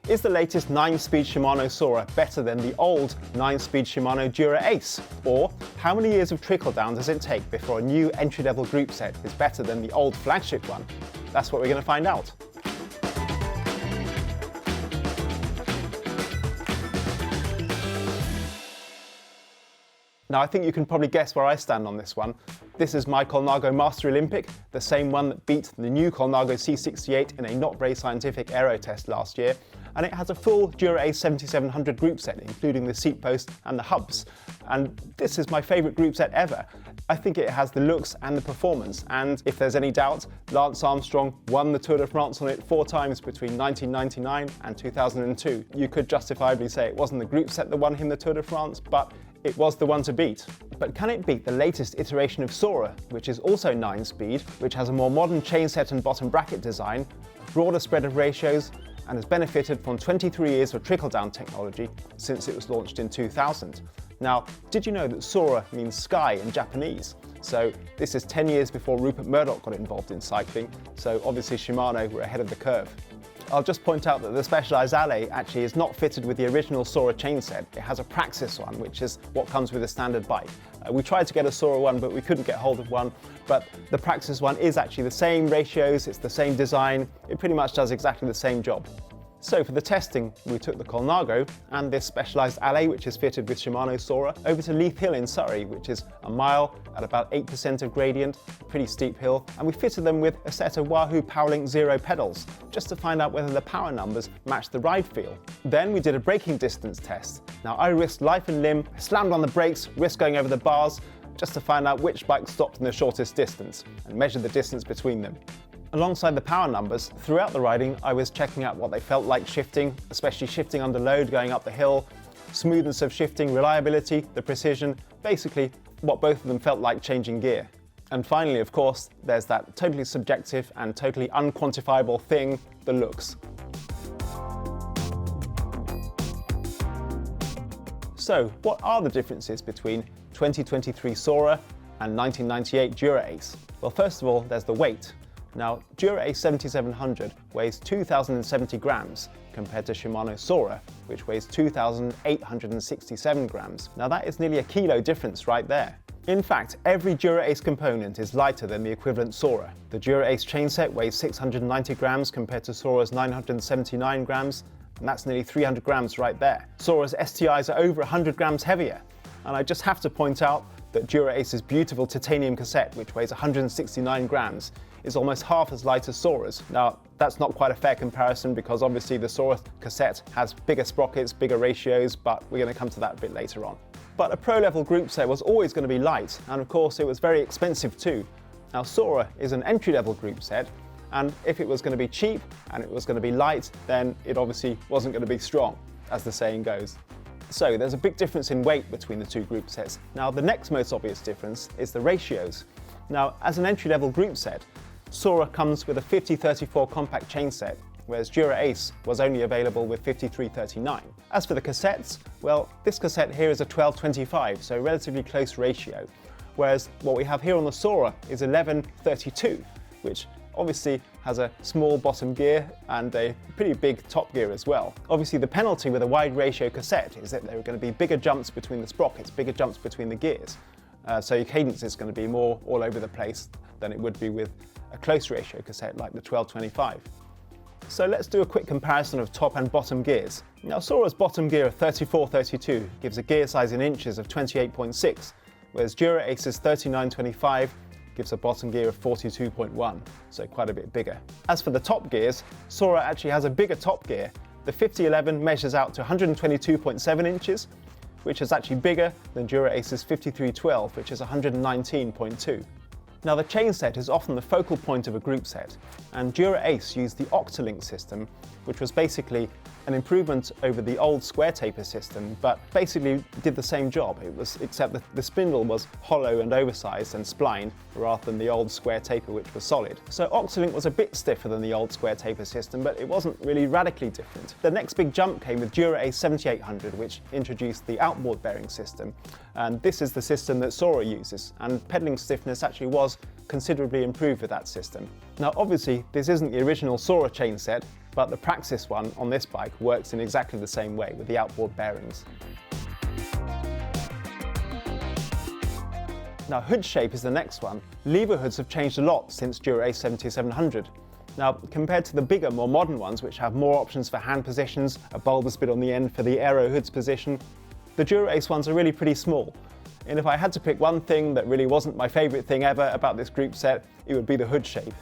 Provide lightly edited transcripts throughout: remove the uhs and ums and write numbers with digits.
Is the latest 9-speed Shimano Sora better than the old 9-speed Shimano Dura-Ace? Or how many years of trickle down does it take before a new entry-level group set is better than the old flagship one? That's what we're going to find out. Now I think you can probably guess where I stand on this one. This is my Colnago Master Olympic, the same one that beat the new Colnago C68 in a not very scientific aero test last year, and it has a full Dura-Ace 7700 group set, including the seat post and the hubs. And this is my favourite group set ever. I think it has the looks and the performance, and if there's any doubt, Lance Armstrong won the Tour de France on it 4 times between 1999 and 2002. You could justifiably say it wasn't the group set that won him the Tour de France, but it was the one to beat. But can it beat the latest iteration of Sora, which is also 9-speed, which has a more modern chainset and bottom bracket design, a broader spread of ratios, and has benefited from 23 years of trickle-down technology since it was launched in 2000. Now, did you know that Sora means sky in Japanese? So this is 10 years before Rupert Murdoch got involved in cycling, so obviously Shimano were ahead of the curve. I'll just point out that the Specialized Alley actually is not fitted with the original Sora chainset. It has a Praxis one, which is what comes with a standard bike. We tried to get a Sora one, but we couldn't get hold of one. But the Praxis one is actually the same ratios, it's the same design, it pretty much does exactly the same job. So for the testing, we took the Colnago and this Specialized Alley, which is fitted with Shimano Sora, over to Leith Hill in Surrey, which is a mile at about 8% of gradient, a pretty steep hill, and we fitted them with a set of Wahoo PowerLink Zero pedals, just to find out whether the power numbers match the ride feel. Then we did a braking distance test. Now I risked life and limb, slammed on the brakes, risked going over the bars, just to find out which bike stopped in the shortest distance, and measured the distance between them. Alongside the power numbers, throughout the riding I was checking out what they felt like shifting, especially shifting under load going up the hill, smoothness of shifting, reliability, the precision, basically what both of them felt like changing gear. And finally, of course, there's that totally subjective and totally unquantifiable thing, the looks. So, what are the differences between 2023 Sora and 1998 Dura-Ace? Well, first of all, there's the weight. Now, Dura-Ace 7700 weighs 2,070 grams compared to Shimano Sora, which weighs 2,867 grams. Now that is nearly a kilo difference right there. In fact, every Dura-Ace component is lighter than the equivalent Sora. The Dura-Ace chainset weighs 690 grams compared to Sora's 979 grams, and that's nearly 300 grams right there. Sora's STIs are over 100 grams heavier, and I just have to point out that Dura-Ace's beautiful titanium cassette, which weighs 169 grams, is almost half as light as Sora's. Now, that's not quite a fair comparison because obviously the Sora cassette has bigger sprockets, bigger ratios, but we're going to come to that a bit later on. But a pro-level group set was always going to be light, and of course it was very expensive too. Now, Sora is an entry-level group set, and if it was going to be cheap and it was going to be light, then it obviously wasn't going to be strong, as the saying goes. So there's a big difference in weight between the two group sets. Now, the next most obvious difference is the ratios. Now, as an entry-level group set, Sora comes with a 50-34 compact chainset, whereas Dura-Ace was only available with 53-39. As for the cassettes, well, this cassette here is a 12-25, so a relatively close ratio, whereas what we have here on the Sora is 11-32, which obviously has a small bottom gear and a pretty big top gear as well. Obviously the penalty with a wide ratio cassette is that there are going to be bigger jumps between the sprockets, bigger jumps between the gears. So your cadence is going to be more all over the place than it would be with a close ratio cassette like the 12-25. So let's do a quick comparison of top and bottom gears. Now Sora's bottom gear of 34-32 gives a gear size in inches of 28.6, whereas Dura-Ace's 39-25 gives a bottom gear of 42.1, so quite a bit bigger. As for the top gears, Sora actually has a bigger top gear. The 5011 measures out to 122.7 inches, which is actually bigger than Dura-Ace's 5312, which is 119.2. Now the chainset is often the focal point of a group set, and Dura-Ace used the Octolink system, which was basically an improvement over the old square taper system, but basically did the same job. Except that the spindle was hollow and oversized and splined, rather than the old square taper, which was solid. So Octolink was a bit stiffer than the old square taper system, but it wasn't really radically different. The next big jump came with Dura-Ace 7800, which introduced the outboard bearing system, and this is the system that Sora uses, and pedaling stiffness actually was considerably improved with that system. Now obviously this isn't the original Sora chainset, but the Praxis one on this bike works in exactly the same way with the outboard bearings. Now, hood shape is the next one. Lever hoods have changed a lot since Dura-Ace 7700. Now, compared to the bigger, more modern ones, which have more options for hand positions, a bulbous bit on the end for the aero hood's position, the Dura-Ace ones are really pretty small. And if I had to pick one thing that really wasn't my favourite thing ever about this group set, it would be the hood shape.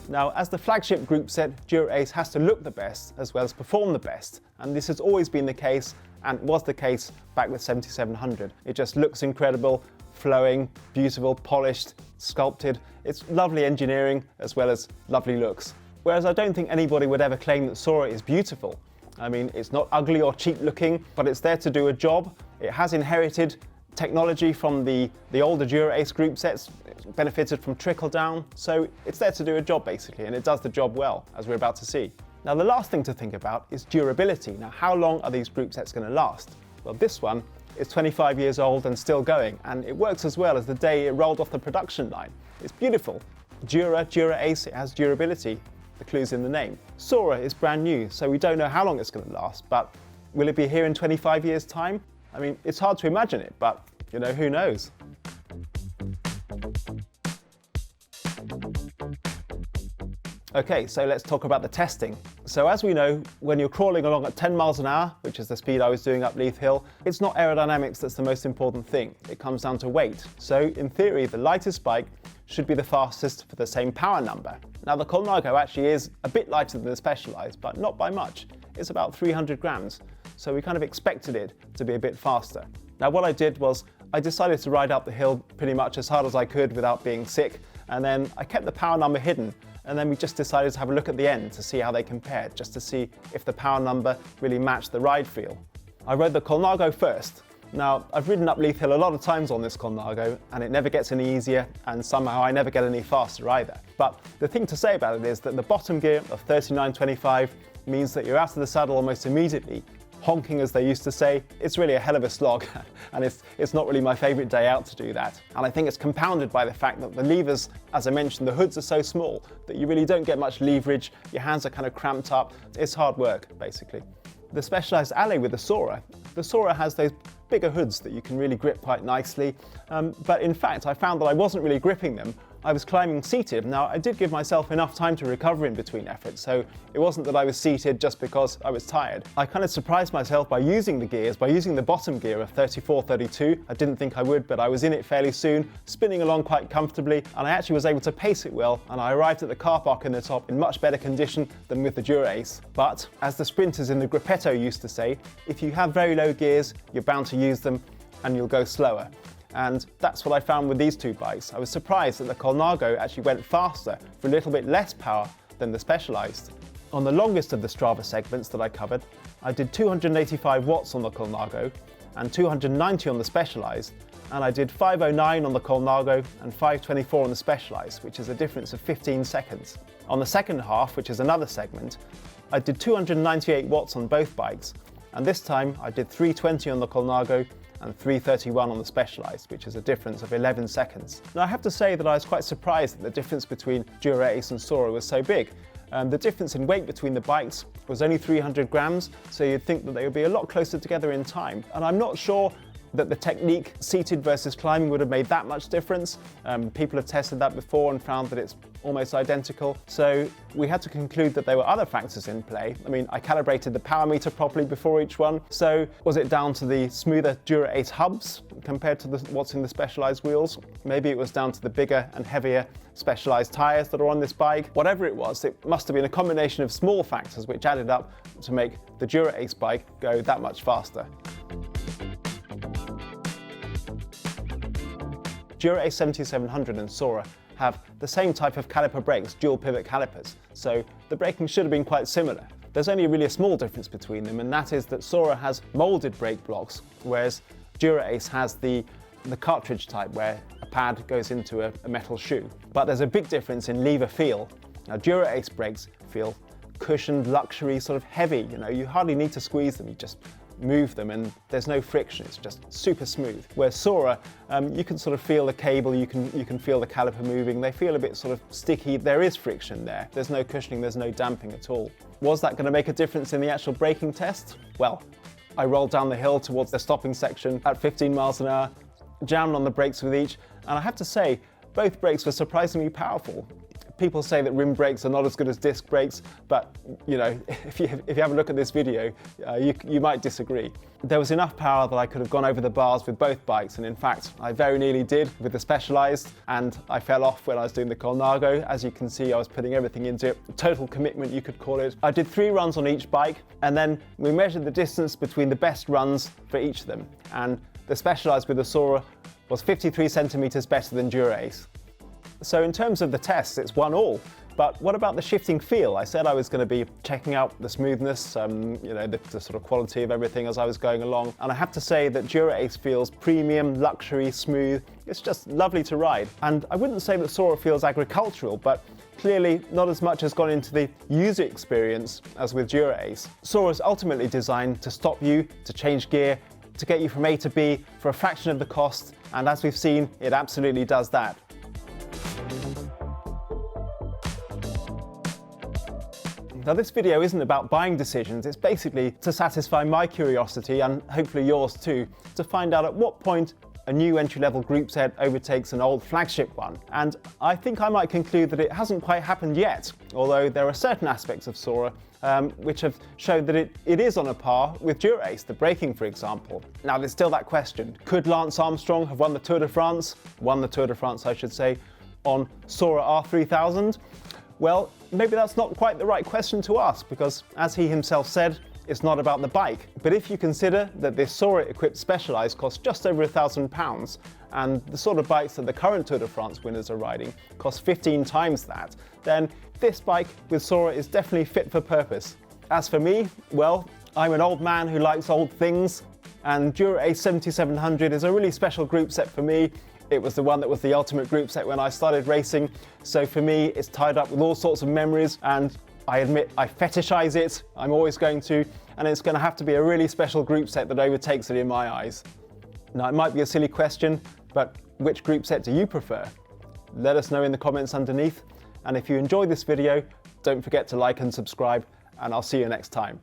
Now, as the flagship group set, Dura-Ace has to look the best as well as perform the best, and this has always been the case, and was the case back with 7700. It just looks incredible, flowing, beautiful, polished, sculpted. It's lovely engineering as well as lovely looks. Whereas I don't think anybody would ever claim that Sora is beautiful. I mean, it's not ugly or cheap looking, but it's there to do a job. It has inherited technology from the older Dura-Ace group sets. It's benefited from trickle down, so it's there to do a job basically, and it does the job well, as we're about to see. Now, the last thing to think about is durability. Now, how long are these group sets going to last? Well, this one is 25 years old and still going, and it works as well as the day it rolled off the production line. It's beautiful. Dura-Ace, it has durability. The clue's in the name. Sora is brand new, so we don't know how long it's going to last, but will it be here in 25 years' time? I mean, it's hard to imagine it, but, you know, who knows? Okay, so let's talk about the testing. So as we know, when you're crawling along at 10 miles an hour, which is the speed I was doing up Leith Hill, it's not aerodynamics that's the most important thing. It comes down to weight. So in theory, the lightest bike should be the fastest for the same power number. Now, the Colnago actually is a bit lighter than the Specialized, but not by much. It's about 300 grams. So we kind of expected it to be a bit faster. Now, what I did was I decided to ride up the hill pretty much as hard as I could without being sick. And then I kept the power number hidden. And then we just decided to have a look at the end to see how they compared, just to see if the power number really matched the ride feel. I rode the Colnago first. Now, I've ridden up Leith Hill a lot of times on this Colnago, and it never gets any easier, and somehow I never get any faster either. But the thing to say about it is that the bottom gear of 39.25 means that you're out of the saddle almost immediately. Honking, as they used to say. It's really a hell of a slog, and it's not really my favourite day out to do that. And I think it's compounded by the fact that the levers, as I mentioned, the hoods are so small that you really don't get much leverage, your hands are kind of cramped up. It's hard work, basically. The Specialized alley with the Sora has those bigger hoods that you can really grip quite nicely, but in fact I found that I wasn't really gripping them. I was climbing seated. Now, I did give myself enough time to recover in between efforts, so it wasn't that I was seated just because I was tired. I kind of surprised myself by using the gears, by using the bottom gear of 34-32. I didn't think I would, but I was in it fairly soon, spinning along quite comfortably, and I actually was able to pace it well, and I arrived at the car park in the top in much better condition than with the Dura-Ace. But, as the sprinters in the Gruppetto used to say, if you have very low gears, you're bound to use them, and you'll go slower. And that's what I found with these two bikes. I was surprised that the Colnago actually went faster for a little bit less power than the Specialized. On the longest of the Strava segments that I covered, I did 285 watts on the Colnago and 290 on the Specialized, and I did 509 on the Colnago and 524 on the Specialized, which is a difference of 15 seconds. On the second half, which is another segment, I did 298 watts on both bikes, and this time I did 320 on the Colnago and 331 on the Specialized, which is a difference of 11 seconds. Now, I have to say that I was quite surprised that the difference between Dura-Ace and Sora was so big. The difference in weight between the bikes was only 300 grams, so you'd think that they would be a lot closer together in time. And I'm not sure that the technique seated versus climbing would have made that much difference. People have tested that before and found that it's almost identical. So we had to conclude that there were other factors in play. I mean, I calibrated the power meter properly before each one. So was it down to the smoother Dura-Ace hubs compared to what's in the Specialized wheels? Maybe it was down to the bigger and heavier Specialized tyres that are on this bike. Whatever it was, it must have been a combination of small factors which added up to make the Dura-Ace bike go that much faster. Dura-Ace 7700 and Sora have the same type of caliper brakes, dual pivot calipers, so the braking should have been quite similar. There's only really a small difference between them, and that is that Sora has moulded brake blocks, whereas Dura-Ace has the cartridge type where a pad goes into a metal shoe. But there's a big difference in lever feel. Now, Dura-Ace brakes feel cushioned, luxury, sort of heavy. You know, you hardly need to squeeze them, you just move them, and there's no friction. It's just super smooth. Whereas Sora, you can sort of feel the cable, you can feel the caliper moving. They feel a bit sort of sticky. There is friction there. There's no cushioning, there's no damping at all. Was that going to make a difference in the actual braking test? Well, I rolled down the hill towards the stopping section at 15 miles an hour, jammed on the brakes with each, and I have to say, both brakes were surprisingly powerful. People say that rim brakes are not as good as disc brakes, but you know, if you have a look at this video, you might disagree. There was enough power that I could have gone over the bars with both bikes, and in fact, I very nearly did with the Specialized, and I fell off when I was doing the Colnago. As you can see, I was putting everything into it. Total commitment, you could call it. I did 3 runs on each bike, and then we measured the distance between the best runs for each of them, and the Specialized with the Sora was 53 centimeters better than Dura-Ace. So in terms of the tests, it's 1-1. But what about the shifting feel? I said I was going to be checking out the smoothness, you know, the sort of quality of everything as I was going along. And I have to say that Dura-Ace feels premium, luxury, smooth. It's just lovely to ride. And I wouldn't say that Sora feels agricultural, but clearly not as much has gone into the user experience as with Dura-Ace. Sora is ultimately designed to stop you, to change gear, to get you from A to B for a fraction of the cost. And as we've seen, it absolutely does that. Now this video isn't about buying decisions, it's basically to satisfy my curiosity, and hopefully yours too, to find out at what point a new entry-level group set overtakes an old flagship one. And I think I might conclude that it hasn't quite happened yet, although there are certain aspects of Sora which have shown that it is on a par with Dura-Ace, the braking for example. Now there's still that question, could Lance Armstrong have won the Tour de France I should say, on Sora R3000? Well, maybe that's not quite the right question to ask, because as he himself said, it's not about the bike. But if you consider that this Sora-equipped Specialized costs just over £1,000, and the sort of bikes that the current Tour de France winners are riding cost 15 times that, then this bike with Sora is definitely fit for purpose. As for me, well, I'm an old man who likes old things, and Dura-Ace 7700 is a really special group set for me. It was the one that was the ultimate group set when I started racing, so for me it's tied up with all sorts of memories, and I admit I fetishize it, I'm always going to, and it's going to have to be a really special group set that overtakes it in my eyes. Now it might be a silly question, but which group set do you prefer? Let us know in the comments underneath, and if you enjoyed this video, don't forget to like and subscribe, and I'll see you next time.